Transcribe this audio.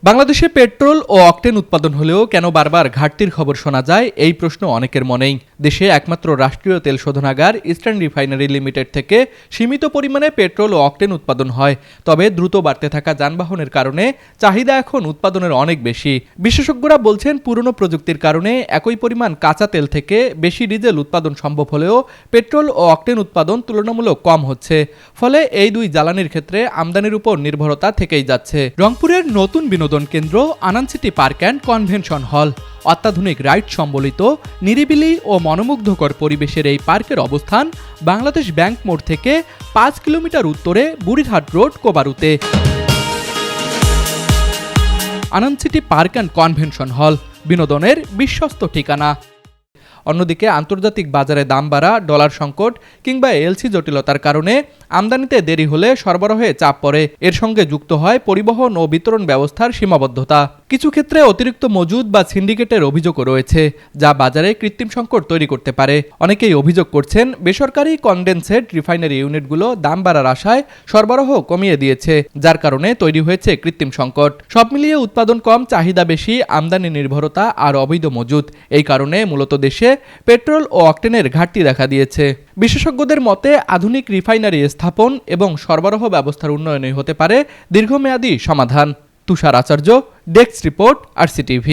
বাংলাদেশে পেট্রোল ও অকটেন উৎপাদন হলেও কেন বারবার ঘাটতির খবর শোনা যায়, এই প্রশ্ন অনেকের মনেই। দেশে একমাত্র রাষ্ট্রীয় তেল শোধনাগার ইস্টার্ন রিফাইনারি লিমিটেড থেকে সীমিত পরিমাণে পেট্রোল ও অকটেন উৎপাদন হয়। তবে দ্রুত বাড়তে থাকা যানবাহনের কারণে চাহিদা এখন উৎপাদনের অনেক বেশি। বিশেষজ্ঞরা বলছেন, পুরনো প্রযুক্তির কারণে একই পরিমাণ কাঁচা তেল থেকে বেশি ডিজেল উৎপাদন সম্ভব হলেও পেট্রোল ও অকটেন উৎপাদন তুলনামূলক কম হচ্ছে। ফলে এই দুই জ্বালানির ক্ষেত্রে আমদানির উপর নির্ভরতা থেকেই যাচ্ছে। রংপুরের নতুন বিনোদন কেন্দ্র Ananda city park and convention hall. অত্যাধুনিক রাইড সম্বলিত নিরিবিলি ও মনোমুগ্ধকর পরিবেশের এই পার্কের অবস্থান বাংলাদেশ ব্যাংক মোড় থেকে 5 কিলোমিটার উত্তরে বুড়িরহাট রোড, কোবারুতে। Ananda city park and convention hall বিনোদনের বিশ্বস্ত ঠিকানা। অন্যদিকে আন্তর্জাতিক বাজারে দাম বাড়া, ডলার সংকট কিংবা এলসি জটিলতার কারণে আমদানিতে দেরি হলে সরবরাহে চাপ পড়ে। এর সঙ্গে যুক্ত হয় পরিবহন ও বিতরণ ব্যবস্থার সীমাবদ্ধতা। কিছু ক্ষেত্রে অতিরিক্ত মজুদ বা সিন্ডিকেটের অভিযোগও রয়েছে, যা বাজারে কৃত্রিম সংকট তৈরি করতে পারে। অনেকেই অভিযোগ করছেন, বেসরকারি কনডেনসেট রিফাইনারি ইউনিটগুলো দাম বাড়ার আশায় সরবরাহ কমিয়ে দিয়েছে, যার কারণে তৈরি হয়েছে কৃত্রিম সংকট। সব মিলিয়ে উৎপাদন কম, চাহিদা বেশি, আমদানি নির্ভরতা আর অবৈধ মজুদ, এই কারণে মূলত দেশে পেট্রোল ও অকটেনের ঘাটতি দেখা দিয়েছে। বিশেষজ্ঞদের মতে, আধুনিক রিফাইনারি স্থাপন এবং সরবরাহ ব্যবস্থার উন্নয়নই হতে পারে দীর্ঘমেয়াদী সমাধান। তুষার আচার্য, ডেস্ক রিপোর্ট, RCTV।